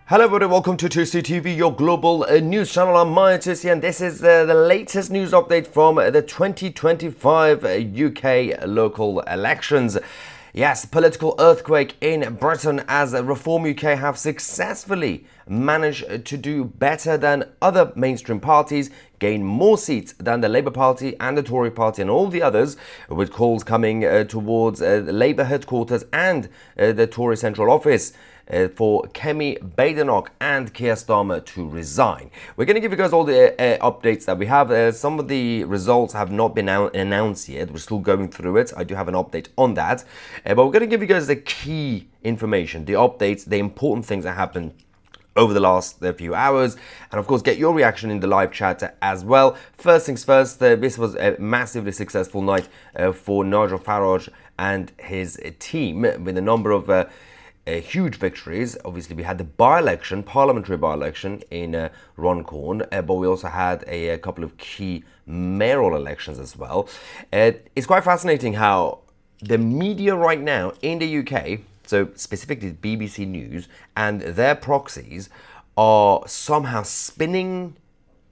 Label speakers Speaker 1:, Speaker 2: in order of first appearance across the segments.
Speaker 1: Hello everybody, welcome to 2CTV, your global news channel. I'm Maya Tusi, and this is the latest news update from the 2025 UK local elections. Yes, political earthquake in Britain as Reform UK have successfully managed to do better than other mainstream parties, gain more seats than the Labour Party and the Tory Party and all the others, with calls coming towards Labour headquarters and the Tory central office for Kemi Badenoch and Keir Starmer to resign. We're going to give you guys all the updates that we have. Some of the results have not been announced yet. We're still going through it. I do have an update on that. But we're going to give you guys the key information, the updates, the important things that happened over the last few hours, and of course get your reaction in the live chat as well. First things first, this was a massively successful night for Nigel Farage and his team, with a number of huge victories. Obviously, we had the by-election, parliamentary by-election in Runcorn, but we also had a couple of key mayoral elections as well. It's quite fascinating how the media right now in the UK, so specifically BBC News and their proxies, are somehow spinning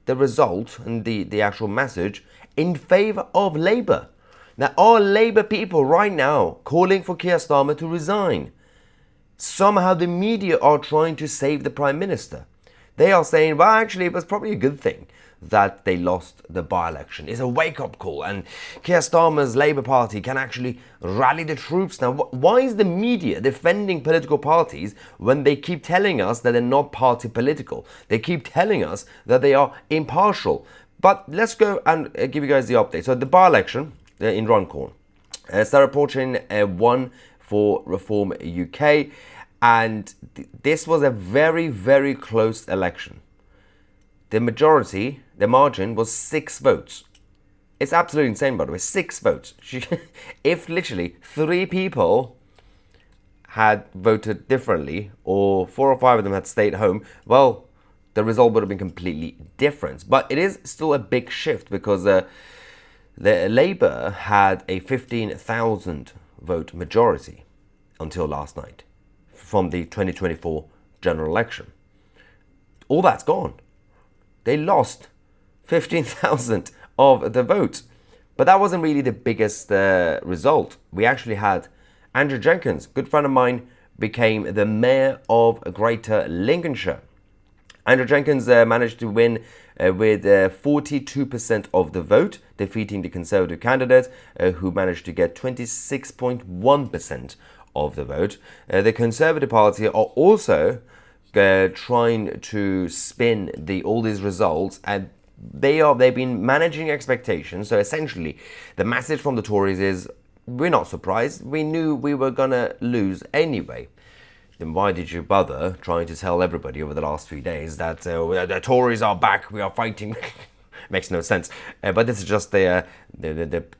Speaker 1: the result and the actual message in favour of Labour. Now, are Labour people right now calling for Keir Starmer to resign? Somehow the media are trying to save the Prime Minister. They are saying, well, actually, it was probably a good thing that they lost the by-election. It's a wake-up call, and Keir Starmer's Labour Party can actually rally the troops now. Why is the media defending political parties when they keep telling us that they're not party political? They keep telling us that they are impartial. But let's go and give you guys the update. So the by-election in Runcorn. Sarah Porchin won for Reform UK, and this was a very, very close election. The majority, the margin was 6 votes. It's absolutely insane, by the way, 6 votes. If literally 3 people had voted differently, or 4 or 5 of them had stayed home, well, the result would have been completely different. But it is still a big shift, because the Labour had a 15,000 vote majority until last night from the 2024 general election. All that's gone. They lost 15,000 of the vote. But that wasn't really the biggest result. We actually had Andrew Jenkins, good friend of mine, became the mayor of Greater Lincolnshire. Andrew Jenkins managed to win with 42% of the vote, defeating the Conservative candidate, who managed to get 26.1% of the vote. The Conservative Party are also trying to spin all these results, and they've been managing expectations. So essentially, the message from the Tories is, we're not surprised. We knew we were gonna lose anyway. Then why did you bother trying to tell everybody over the last few days that the Tories are back, we are fighting? Makes no sense. But this is just the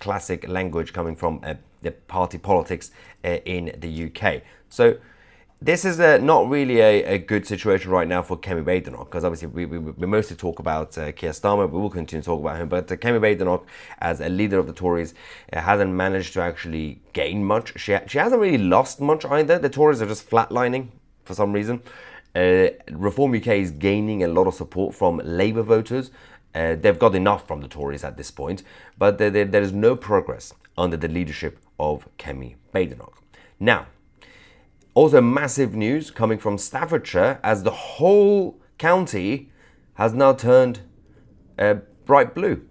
Speaker 1: classic language coming from the party politics in the UK. So this is not really a good situation right now for Kemi Badenoch, because obviously we mostly talk about Keir Starmer. We will continue to talk about him, but Kemi Badenoch, as a leader of the Tories, hasn't managed to actually gain much. She hasn't really lost much either. The Tories are just flatlining for some reason. Reform UK is gaining a lot of support from Labour voters. They've got enough from the Tories at this point, but there is no progress under the leadership of Kemi Badenoch. Now, also massive news coming from Staffordshire, as the whole county has now turned bright blue.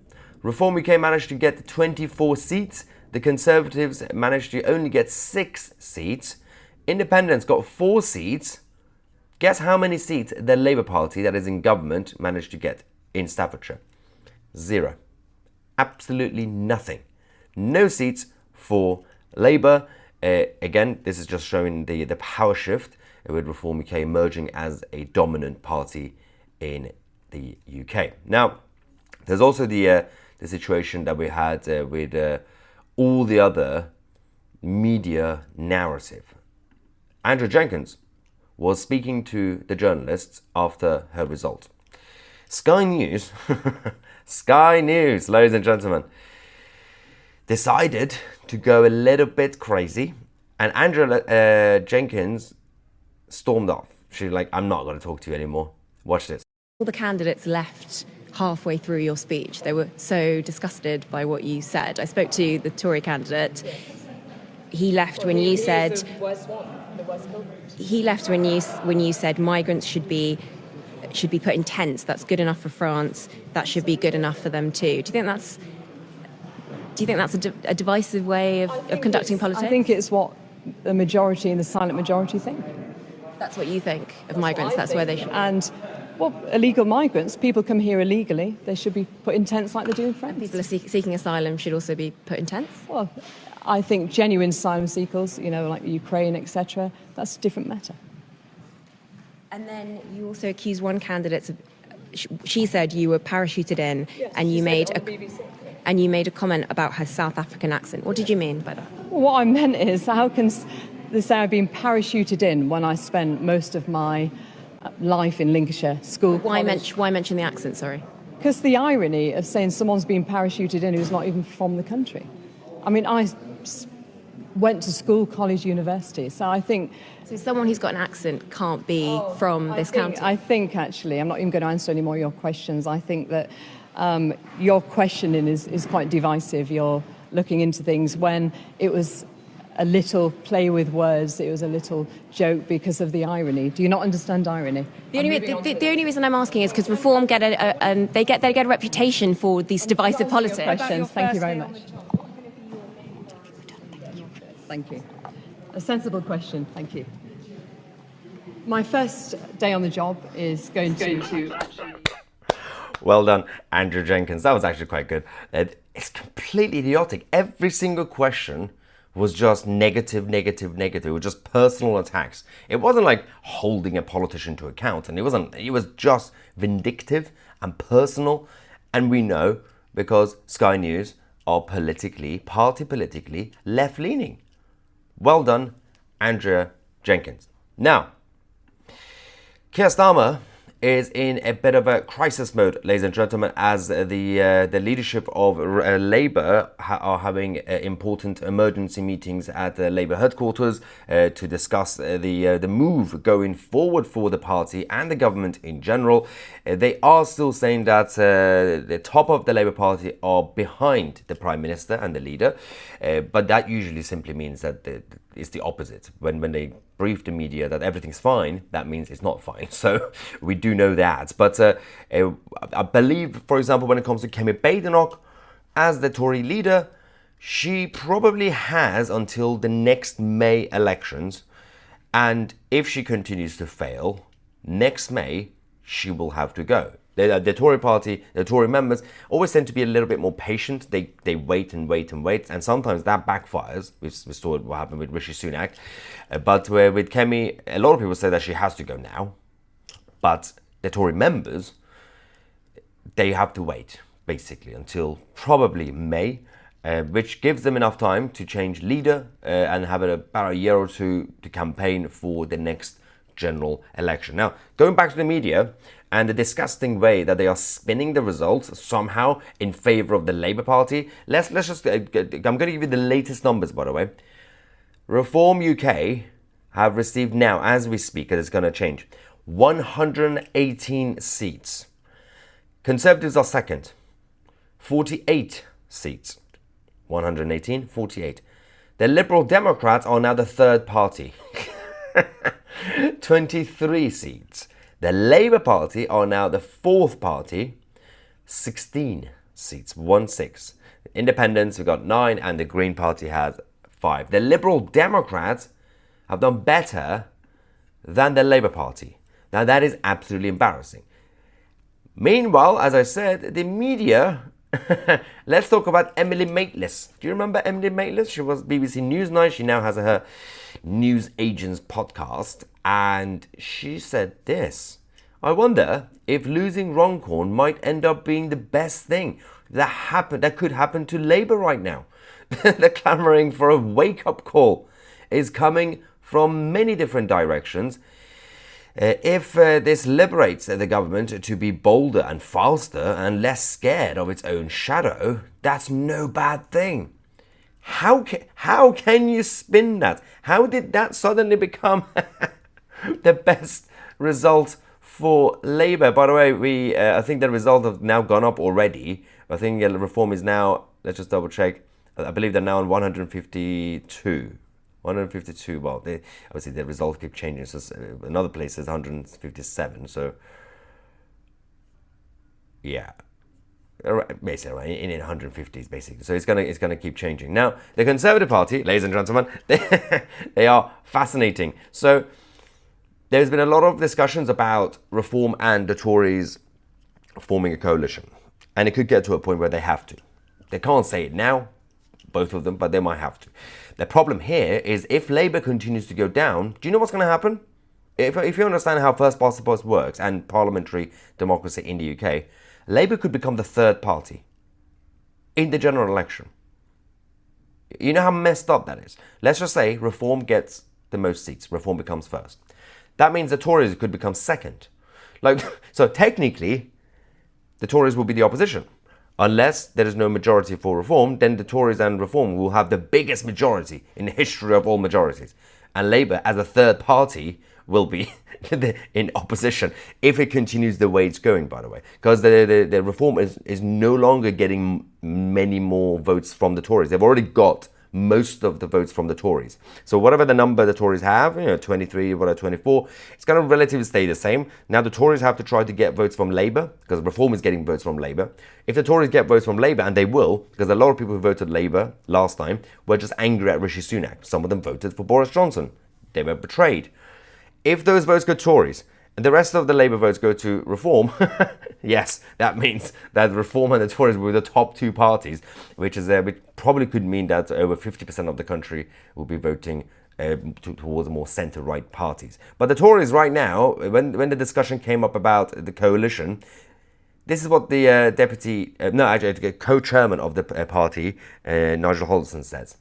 Speaker 1: Reform UK managed to get 24 seats. The Conservatives managed to only get 6 seats. Independents got 4 seats. Guess how many seats the Labour Party, that is in government, managed to get in Staffordshire? 0. Absolutely nothing. No seats for Labour. Again, this is just showing the power shift, with Reform UK emerging as a dominant party in the UK. Now, there's also the situation that we had with all the other media narrative. Andrew Jenkins was speaking to the journalists after her result. Sky News, Sky News, ladies and gentlemen, decided to go a little bit crazy, and Andrew Jenkins stormed off. She's like, I'm not going to talk to you anymore. Watch this.
Speaker 2: All the candidates left halfway through your speech. They were so disgusted by what you said. I spoke to the Tory candidate. He left when you said. He left when you said migrants should be put in tents. That's good enough for France. That should be good enough for them too. Do you think that's a divisive way of conducting politics?
Speaker 3: I think it's what the majority and the silent majority think.
Speaker 2: That's what you think of migrants. That's where they should.
Speaker 3: And illegal migrants, people come here illegally. They should be put in tents like they do in France.
Speaker 2: People are seeking asylum should also be put in tents.
Speaker 3: Well, I think genuine asylum seekers, like Ukraine, etc., that's a different matter.
Speaker 2: And then you also accused one candidate of. She said you were parachuted in, and you made a comment about her South African accent. What did you mean by that?
Speaker 3: Well, what I meant is, how can they say I've been parachuted in when I spent most of my life in Lincolnshire school?
Speaker 2: Why mention the accent? Sorry.
Speaker 3: Because the irony of saying someone's been parachuted in who's not even from the country. I mean, I went to school, college, university, so I think.
Speaker 2: So someone who's got an accent can't be from this county?
Speaker 3: I think, actually, I'm not even going to answer any more of your questions. I think that your questioning is quite divisive. You're looking into things when it was a little play with words, it was a little joke because of the irony. Do you not understand irony?
Speaker 2: The only reason I'm asking is because Reform get a reputation for these divisive politics.
Speaker 3: Questions. Thank you very much. Thank you. A sensible question. Thank you. My first day on the job is going to.
Speaker 1: Well done, Andrew Jenkins. That was actually quite good. It's completely idiotic. Every single question was just negative. It was just personal attacks. It wasn't like holding a politician to account, and it was just vindictive and personal. And we know because Sky News are party politically left-leaning. Well done, Andrea Jenkins. Now, Keir Starmer is in a bit of a crisis mode, ladies and gentlemen, as the leadership of Labour are having important emergency meetings at the Labour headquarters to discuss the move going forward for the party and the government in general. They are still saying that the top of the Labour Party are behind the Prime Minister and the leader, but that usually simply means that it's the opposite. When they brief the media that everything's fine, that means it's not fine. So we do know that. But I believe, for example, when it comes to Kemi Badenoch, as the Tory leader, she probably has until the next May elections. And if she continues to fail, next May, she will have to go. The Tory party, the Tory members always tend to be a little bit more patient. They wait and wait and wait, and sometimes that backfires. We saw what happened with Rishi Sunak. But with Kemi, a lot of people say that she has to go now. But the Tory members, they have to wait, basically, until probably May, which gives them enough time to change leader and have about a year or two to campaign for the next general election. Now, going back to the media and the disgusting way that they are spinning the results somehow in favor of the Labour Party, let's just, I'm going to give you the latest numbers, by the way. Reform UK have received now, as we speak, and it's going to change, 118 seats. Conservatives are second, 48 seats. 118, 48. The Liberal Democrats are now the third party. 23 seats. The Labour Party are now the fourth party, 16 seats, 1-6. Independents, we've got 9, and the Green Party has 5. The Liberal Democrats have done better than the Labour Party. Now, that is absolutely embarrassing. Meanwhile, as I said, the media... Let's talk about Emily Maitlis. Do you remember Emily Maitlis? She was BBC Newsnight. She now has her News Agents podcast. And she said this. I wonder if losing Runcorn might end up being the best thing that could happen to Labour right now. The clamouring for a wake-up call is coming from many different directions. If this liberates the government to be bolder and faster and less scared of its own shadow, that's no bad thing. How can you spin that? How did that suddenly become the best result for Labour. By the way, I think the result have now gone up already. I think Reform is now, let's just double check, I believe they're now on 152. 152, well, obviously the result keeps changing. So another place is 157, so yeah. Basically, in 150s, basically. So it's gonna keep changing. Now, the Conservative Party, ladies and gentlemen, they are fascinating. So there's been a lot of discussions about Reform and the Tories forming a coalition, and it could get to a point where they have to. They can't say it now, both of them, but they might have to. The problem here is if Labour continues to go down, do you know what's going to happen? If you understand how first past the post works and parliamentary democracy in the UK, Labour could become the third party in the general election. You know how messed up that is? Let's just say Reform gets the most seats. Reform becomes first. That means the Tories could become second. So technically, the Tories will be the opposition. Unless there is no majority for Reform, then the Tories and Reform will have the biggest majority in the history of all majorities. And Labour, as a third party, will be in opposition if it continues the way it's going, by the way. Because the Reform is no longer getting many more votes from the Tories. They've already got most of the votes from the Tories. So whatever the number the Tories have, 23, whatever, 24, it's going to relatively stay the same. Now the Tories have to try to get votes from Labour, because Reform is getting votes from Labour. If the Tories get votes from Labour, and they will, because a lot of people who voted Labour last time were just angry at Rishi Sunak. Some of them voted for Boris Johnson. They were betrayed. If those votes go Tories, and the rest of the Labour votes go to Reform, yes, that means that Reform and the Tories were the top two parties, which probably could mean that over 50% of the country will be voting towards more centre-right parties. But the Tories right now, when the discussion came up about the coalition, this is what the co-chairman of the party, Nigel Hodgson, says.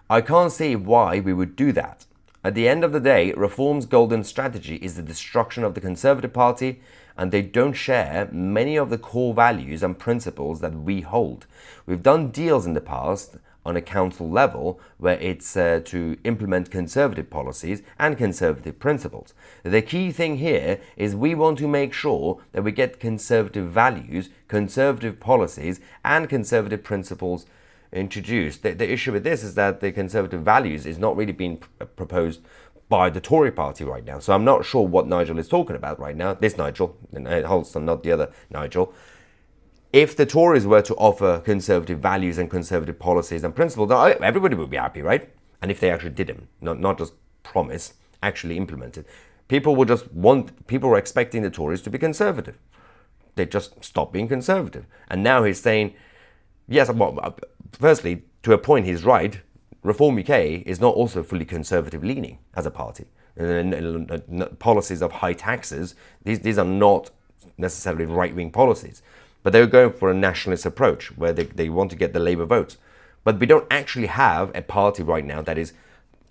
Speaker 1: I can't see why we would do that. At the end of the day, Reform's golden strategy is the destruction of the Conservative Party, and they don't share many of the core values and principles that we hold. We've done deals in the past on a council level where it's to implement Conservative policies and Conservative principles. The key thing here is we want to make sure that we get Conservative values, Conservative policies, and Conservative principles introduced. The issue with this is that the Conservative values is not really being proposed by the Tory party right now. So I'm not sure what Nigel is talking about right now. This Nigel, Holston, not the other Nigel. If the Tories were to offer Conservative values and Conservative policies and principles, everybody would be happy, right? And if they actually did them, not just promise, actually implement it. People were expecting the Tories to be Conservative. They just stopped being Conservative. And now he's saying, yes, well, firstly, to a point, he's right. Reform UK is not also fully conservative leaning as a party. Policies of high taxes, these are not necessarily right-wing policies. But they're going for a nationalist approach where they want to get the Labour votes. But we don't actually have a party right now that is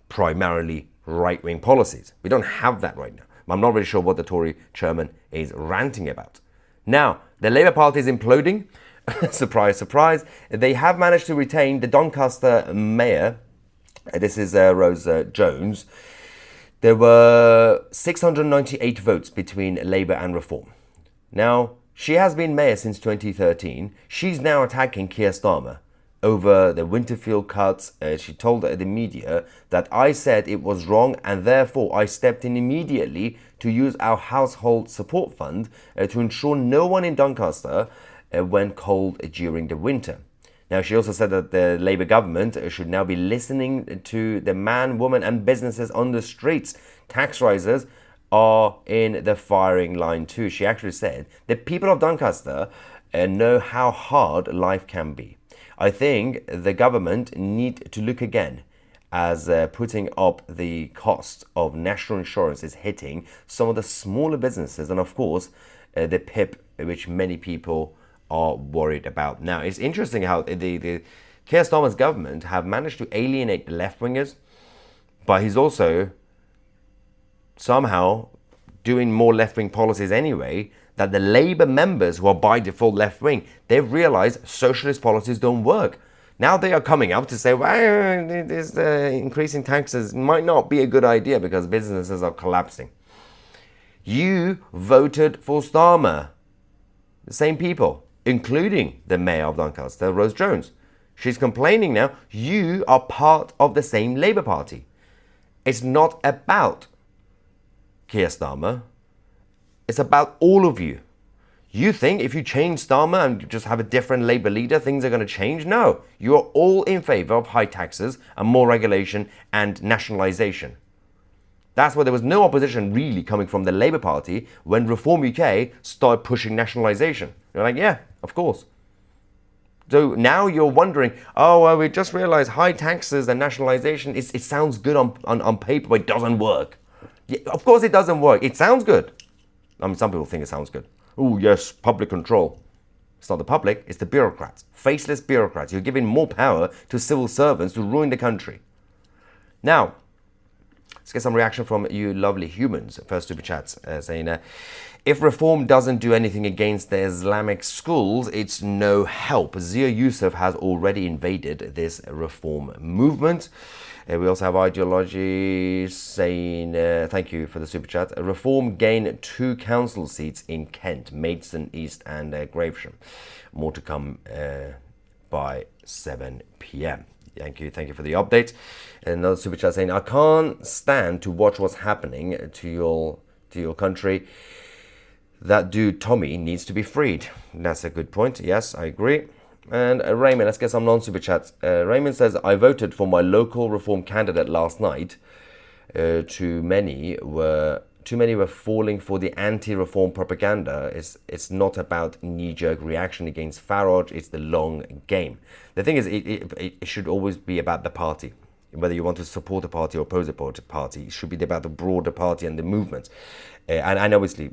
Speaker 1: primarily right-wing policies. We don't have that right now. I'm not really sure what the Tory chairman is ranting about. Now, the Labour Party is imploding. Surprise, surprise. They have managed to retain the Doncaster mayor. This is Rose Jones. There were 698 votes between Labour and Reform. Now, she has been mayor since 2013. She's now attacking Keir Starmer over the Winterfield cuts. She told the media that I said it was wrong and therefore I stepped in immediately to use our household support fund to ensure no one in Doncaster went cold during the winter. Now, she also said that the Labour government should now be listening to the man, woman and businesses on the streets. Tax rises are in the firing line too. She actually said the people of Doncaster know how hard life can be. I think the government need to look again as putting up the cost of national insurance is hitting some of the smaller businesses and of course the PIP, which many people are worried about. Now, it's interesting how the Keir Starmer's government have managed to alienate the left-wingers, but he's also somehow doing more left-wing policies anyway, that the Labour members who are by default left-wing, they've realised socialist policies don't work. Now they are coming up to say, well, increasing taxes might not be a good idea because businesses are collapsing. You voted for Starmer. The same people, including the mayor of Doncaster, Rose Jones. She's complaining now, you are part of the same Labour Party. It's not about Keir Starmer. It's about all of you. You think if you change Starmer and just have a different Labour leader, things are going to change? No. You are all in favour of high taxes and more regulation and nationalisation. That's why there was no opposition really coming from the Labour Party when Reform UK started pushing nationalisation. You're like, yeah, of course. So now you're wondering, oh, well, we just realised high taxes and nationalisation, it sounds good on paper, but it doesn't work. Yeah, of course it doesn't work. It sounds good. I mean, some people think it sounds good. Oh, yes, public control. It's not the public, it's the bureaucrats. Faceless bureaucrats. You're giving more power to civil servants to ruin the country. Now, let's get some reaction from you lovely humans. First super chats saying, if reform doesn't do anything against the Islamic schools, it's no help. Zia Yusuf has already invaded this reform movement. We also have Ideology saying, thank you for the super chat. Reform gain 2 council seats in Kent, Maidstone East and Gravesham. More to come by 7 p.m. Thank you for the update. Another super chat saying, I can't stand to watch what's happening to your country. That dude Tommy needs to be freed. That's a good point. Yes, I agree. And Raymond, let's get some non-super chats. Raymond says, I voted for my local reform candidate last night. Too many were falling for the anti-reform propaganda. It's not about knee-jerk reaction against Farage. It's the long game. The thing is, it should always be about the party. Whether you want to support a party or oppose a party, it should be about the broader party and the movement. And obviously,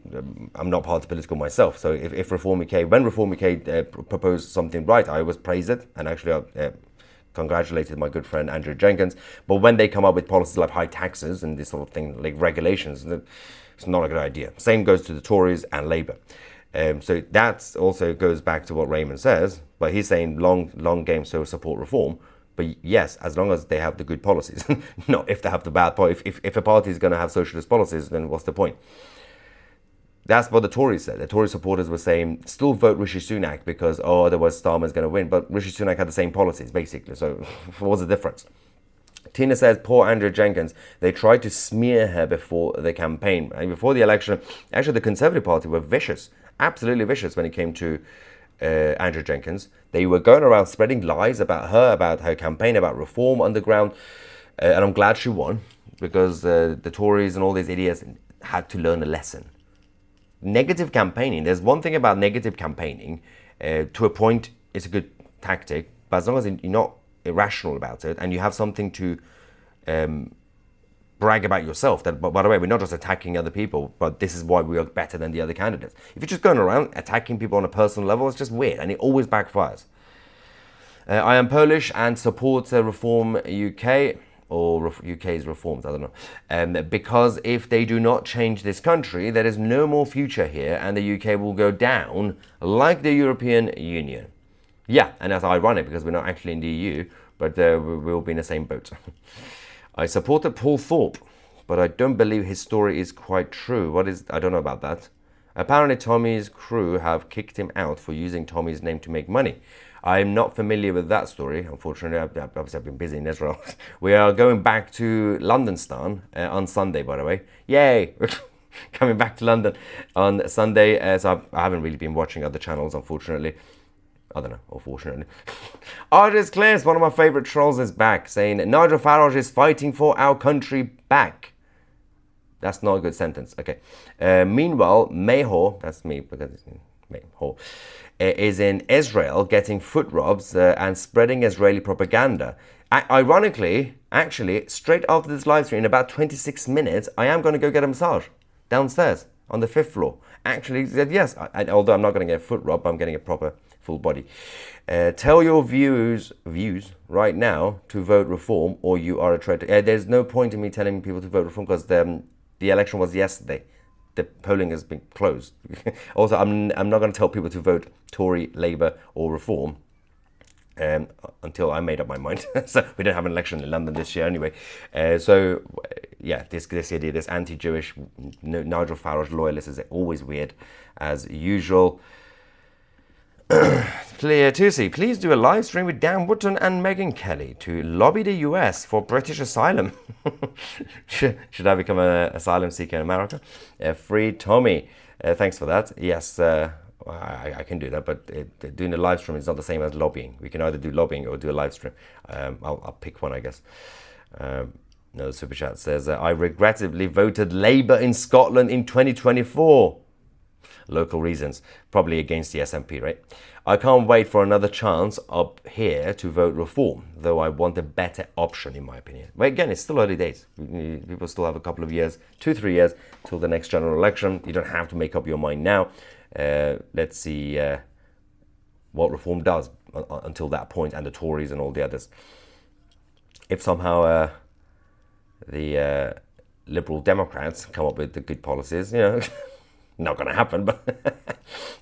Speaker 1: I'm not party political myself. So if Reform UK, when Reform UK proposed something right, I always praise it. And actually, I congratulated my good friend Andrew Jenkins. But when they come up with policies like high taxes and this sort of thing, like regulations, it's not a good idea. Same goes to the Tories and Labour. So that also goes back to what Raymond says. But he's saying long game, so support reform. But yes, as long as they have the good policies, not if they have the bad policies. If a party is going to have socialist policies, then what's the point? That's what the Tories said. The Tory supporters were saying, still vote Rishi Sunak because, otherwise Starmer's going to win. But Rishi Sunak had the same policies, basically. So what was the difference? Tina says, poor Andrew Jenkins, they tried to smear her before the campaign. And before the election, actually the Conservative Party were vicious, absolutely vicious when it came to Andrew Jenkins. They were going around spreading lies about her campaign, about reform underground. And I'm glad she won because the Tories and all these idiots had to learn a lesson. Negative campaigning, there's one thing about negative campaigning, to a point it's a good tactic, but as long as you're not irrational about it and you have something to brag about yourself, that, by the way, we're not just attacking other people, but this is why we are better than the other candidates. If you're just going around attacking people on a personal level, it's just weird and it always backfires. I am Polish and support Reform UK, or UK's reforms, I don't know. Because if they do not change this country, there is no more future here and the UK will go down like the European Union. Yeah, and that's ironic because we're not actually in the EU, but we'll be in the same boat. I supported Paul Thorpe, but I don't believe his story is quite true. I don't know about that. Apparently Tommy's crew have kicked him out for using Tommy's name to make money. I'm not familiar with that story, unfortunately. I've been busy in Israel. We are going back to London on Sunday, by the way. Yay! Coming back to London on Sunday. So I haven't really been watching other channels, unfortunately. I don't know, unfortunately. Artist Claire's, one of my favourite trolls, is back, saying, Nigel Farage is fighting for our country back. That's not a good sentence. Okay. Meanwhile, Mayhor, that's me, because it's Mayhor, is in Israel getting foot rubs and spreading Israeli propaganda. Ironically, actually, straight after this live stream, in about 26 minutes, I am going to go get a massage downstairs on the 5th floor. Actually, he said yes, although I'm not going to get a foot rub, I'm getting a proper full body. Tell your views right now to vote reform or you are a traitor. There's no point in me telling people to vote reform because the election was yesterday. The polling has been closed. Also, I'm not going to tell people to vote Tory, Labour or Reform until I made up my mind. So we don't have an election in London this year anyway. So yeah, this idea, this anti-Jewish Nigel Farage loyalist is always weird, as usual. Clear Tusi, please do a live stream with Dan Wootton and Megyn Kelly to lobby the US for British asylum. Should I become an asylum seeker in America? Free Tommy, thanks for that. Yes, I can do that, but doing a live stream is not the same as lobbying. We can either do lobbying or do a live stream. I'll pick one, I guess. No, Super Chat says, I regrettably voted Labour in Scotland in 2024. Local reasons, probably against the SNP, right? I can't wait for another chance up here to vote Reform, though I want a better option, in my opinion. But again, it's still early days. People still have a couple of years, 2-3 years, till the next general election. You don't have to make up your mind now. Let's see what Reform does until that point, and the Tories and all the others. If somehow the Liberal Democrats come up with the good policies, you know, not going to happen, but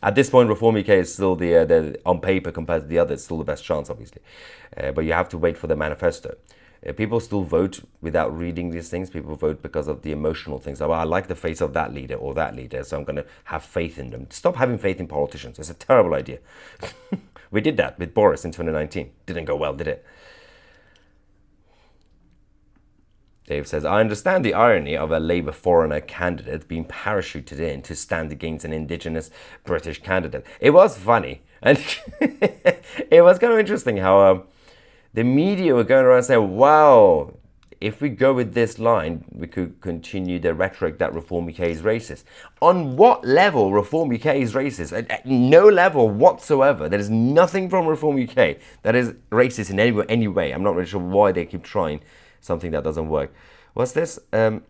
Speaker 1: at this point, Reform UK is still the on paper compared to the others, still the best chance, obviously. But you have to wait for the manifesto. People still vote without reading these things. People vote because of the emotional things. Oh, I like the face of that leader or that leader, so I'm going to have faith in them. Stop having faith in politicians. It's a terrible idea. We did that with Boris in 2019. Didn't go well, did it? Dave says, I understand the irony of a Labour foreigner candidate being parachuted in to stand against an indigenous British candidate. It was funny. And it was kind of interesting how the media were going around saying, wow, if we go with this line, we could continue the rhetoric that Reform UK is racist. On what level Reform UK is racist? At no level whatsoever. There is nothing from Reform UK that is racist in any way. I'm not really sure why they keep trying something that doesn't work. What's this? I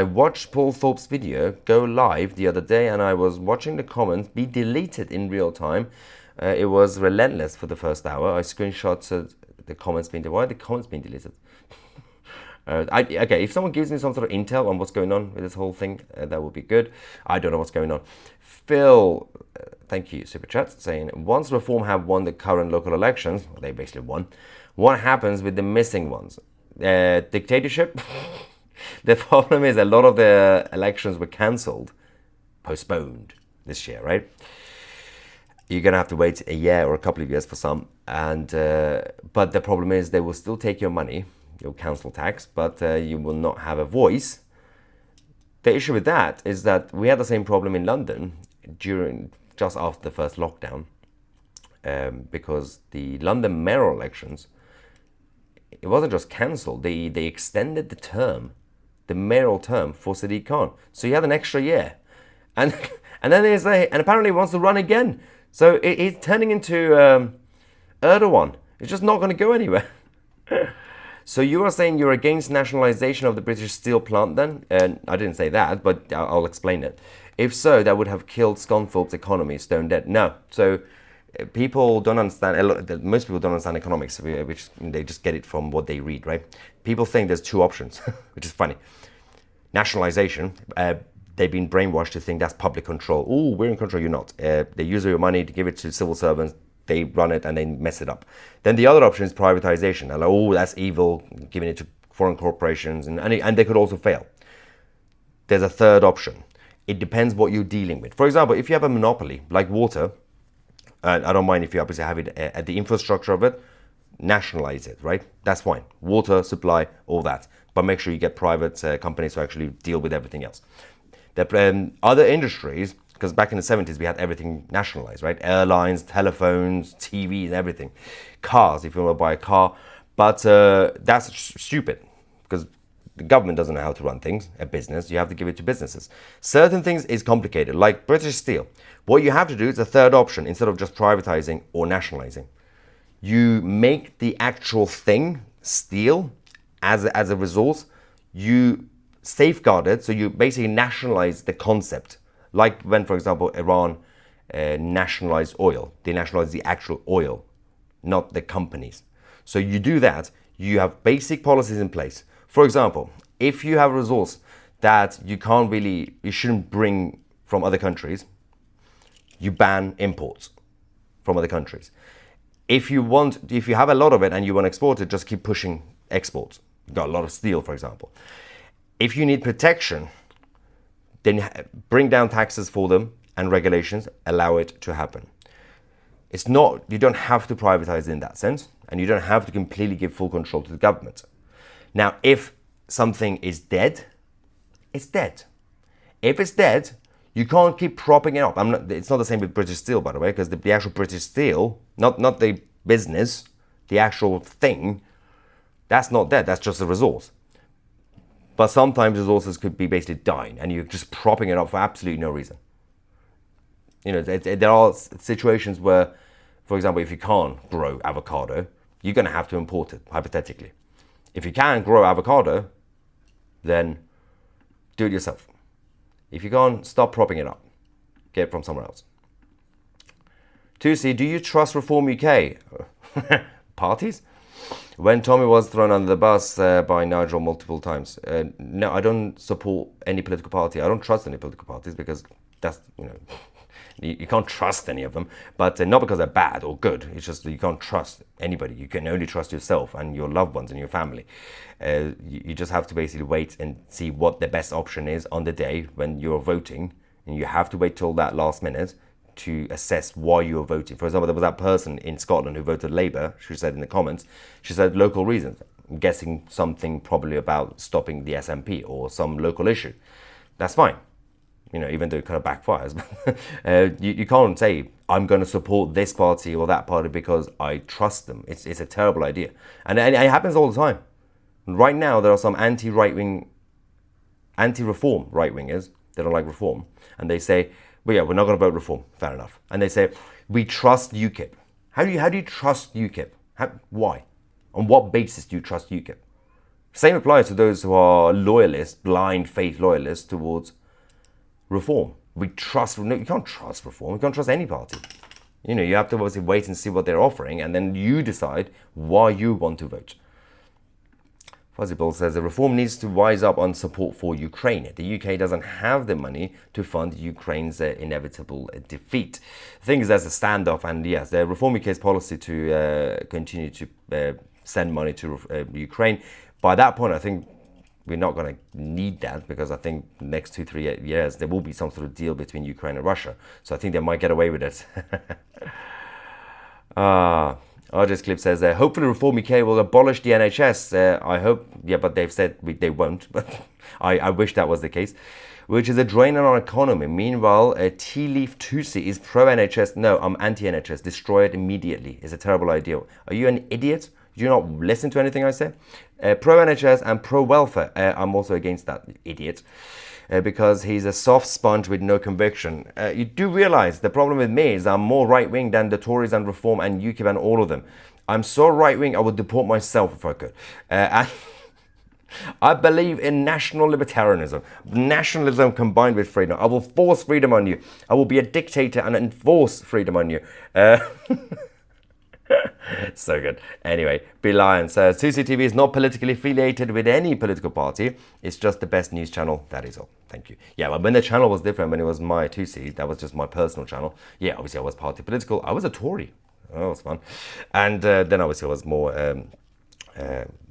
Speaker 1: watched Paul Thorpe's video go live the other day, and I was watching the comments be deleted in real time. It was relentless for the first hour. I screenshotted the comments being deleted. Why are the comments being deleted? Okay, if someone gives me some sort of intel on what's going on with this whole thing, that would be good. I don't know what's going on. Phil, thank you, Super Chat, saying, once Reform have won the current local elections, well, they basically won, what happens with the missing ones? Dictatorship? The problem is a lot of the elections were cancelled, postponed this year, right? You're going to have to wait a year or a couple of years for some. And but the problem is they will still take your money, your council tax, but you will not have a voice. The issue with that is that we had the same problem in London just after the first lockdown, because the London mayoral elections, it wasn't just cancelled, they extended the mayoral term for Sadiq Khan. So you had an extra year. And then they say, and apparently he wants to run again. So it's turning into Erdogan. It's just not going to go anywhere. So you are saying you're against nationalisation of the British steel plant then? And I didn't say that, but I'll explain it. If so, that would have killed Scunthorpe's economy stone dead. No. So people don't understand, most people don't understand economics, which they just get it from what they read, right? People think there's two options, which is funny. Nationalisation, they've been brainwashed to think that's public control. Oh, we're in control, you're not. They use your money to give it to civil servants, they run it and they mess it up. Then the other option is privatization. They're like, oh, that's evil, giving it to foreign corporations, and they could also fail. There's a third option. It depends what you're dealing with. For example, if you have a monopoly, like water, I don't mind if you obviously have it at the infrastructure of it, nationalize it, right? That's fine. Water, supply, all that. But make sure you get private companies to actually deal with everything else. The other industries, because back in the 70s we had everything nationalized, right? Airlines, telephones, TVs, everything. Cars, if you want to buy a car. But that's stupid, because the government doesn't know how to run things, a business. You have to give it to businesses. Certain things is complicated, like British Steel. What you have to do is a third option, instead of just privatizing or nationalizing. You make the actual thing, steel, as a resource, you safeguard it, so you basically nationalize the concept. Like when, for example, Iran nationalized oil. They nationalized the actual oil, not the companies. So you do that, you have basic policies in place. For example, if you have a resource that you shouldn't bring from other countries, you ban imports from other countries. If you have a lot of it and you want to export it, just keep pushing exports. You've got a lot of steel, for example. If you need protection, then bring down taxes for them and regulations, allow it to happen. It's not, you don't have to privatize in that sense, and you don't have to completely give full control to the government. Now, if something is dead, it's dead. If it's dead, you can't keep propping it up. It's not the same with British Steel, by the way, because the actual British Steel, not the business, the actual thing, that's not dead, that's just a resource. But sometimes resources could be basically dying, and you're just propping it up for absolutely no reason. You know, there are situations where, for example, if you can't grow avocado, you're going to have to import it, hypothetically. If you can grow avocado, then do it yourself. If you can't, stop propping it up. Get it from somewhere else. 2C, do you trust Reform UK? Parties? When Tommy was thrown under the bus by Nigel multiple times. No, I don't support any political party. I don't trust any political parties because that's, you know, you can't trust any of them. But not because they're bad or good. It's just that you can't trust anybody. You can only trust yourself and your loved ones and your family. You just have to basically wait and see what the best option is on the day when you're voting. And you have to wait till that last minute to assess why you're voting. For example, there was that person in Scotland who voted Labour. She said in the comments, she said local reasons. I'm guessing something probably about stopping the SNP or some local issue. That's fine. You know, even though it kind of backfires. you can't say, I'm going to support this party or that party because I trust them. It's a terrible idea. And it happens all the time. Right now, there are some anti-reform right-wingers that don't like reform. And they say, well, yeah, we're not going to vote reform. Fair enough. And they say, we trust UKIP. How do you trust UKIP? Why? On what basis do you trust UKIP? Same applies to those who are loyalists, blind faith loyalists towards reform. No, you can't trust reform. You can't trust any party. You know, you have to obviously wait and see what they're offering, and then you decide why you want to vote. Fuzzy Bull says the reform needs to wise up on support for Ukraine. The UK doesn't have the money to fund Ukraine's inevitable defeat. The thing is, there's a standoff, and yes, the Reform UK's policy to continue to send money to Ukraine. By that point, I think we're not going to need that, because I think the next 2-3 years there will be some sort of deal between Ukraine and Russia. So I think they might get away with it. RJ's clip says, hopefully Reform UK will abolish the NHS. I hope, yeah, but they've said they won't. But I wish that was the case. Which is a drain on our economy. Meanwhile, Tea Leaf Tusi is pro-NHS. No, I'm anti-NHS. Destroy it immediately. It's a terrible idea. Are you an idiot? Do you not listen to anything I say? Pro-NHS and pro-welfare. I'm also against that idiot. Because he's a soft sponge with no conviction. You do realize the problem with me is I'm more right-wing than the Tories and Reform and UKIP and all of them. I'm so right-wing I would deport myself if I could. I believe in national libertarianism. Nationalism combined with freedom. I will force freedom on you. I will be a dictator and enforce freedom on you. So good. Anyway, B Lion says 2CTV is not politically affiliated with any political party. It's just the best news channel. That is all. Thank you. Yeah, but when the channel was different, when it was my 2C, that was just my personal channel. Yeah, obviously I was party political. I was a Tory. Oh, that was fun. And then obviously I was more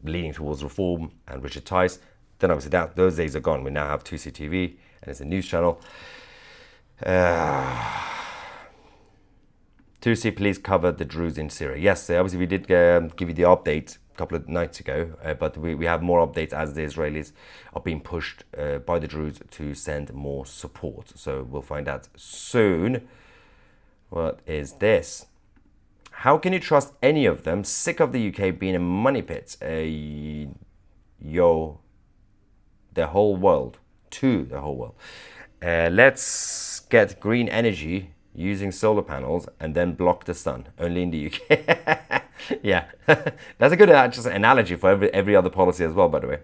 Speaker 1: leaning towards Reform and Richard Tice. Then obviously those days are gone. We now have 2CTV and it's a news channel. 2C, please cover the Druze in Syria. Yes, obviously we did give you the update a couple of nights ago, but we have more updates as the Israelis are being pushed by the Druze to send more support. So we'll find out soon. What is this? How can you trust any of them? Sick of the UK being a money pit. The whole world. To the whole world. Let's get green energy using solar panels and then block the sun. Only in the UK. Yeah, that's a good just analogy for every other policy as well, by the way.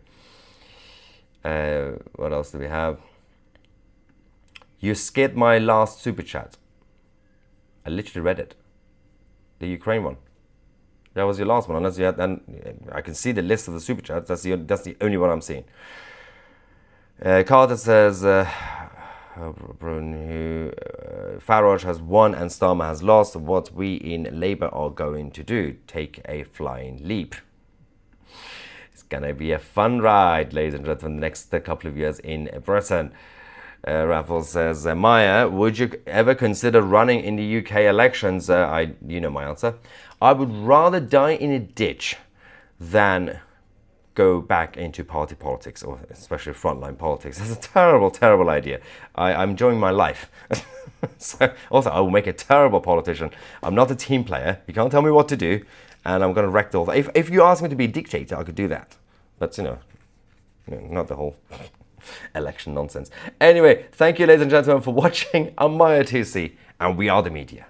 Speaker 1: What else do we have? You skipped my last super chat. I literally read it. The Ukraine one. That was your last one, unless you had. And I can see the list of the super chats. That's the only one I'm seeing. Carter says, Farage has won and Starmer has lost. What we in Labour are going to do? Take a flying leap. gonna be a fun ride, ladies and gentlemen, the next couple of years in Britain. Raffles says, Maya, would you ever consider running in the UK elections? You know my answer. I would rather die in a ditch than go back into party politics, or especially frontline politics. That's a terrible, terrible idea. I'm enjoying my life. So, also, I will make a terrible politician. I'm not a team player. You can't tell me what to do, and I'm going to wreck the whole thing. If you ask me to be a dictator, I could do that. But, not the whole election nonsense. Anyway, thank you, ladies and gentlemen, for watching. I'm Maya TC, and we are the media.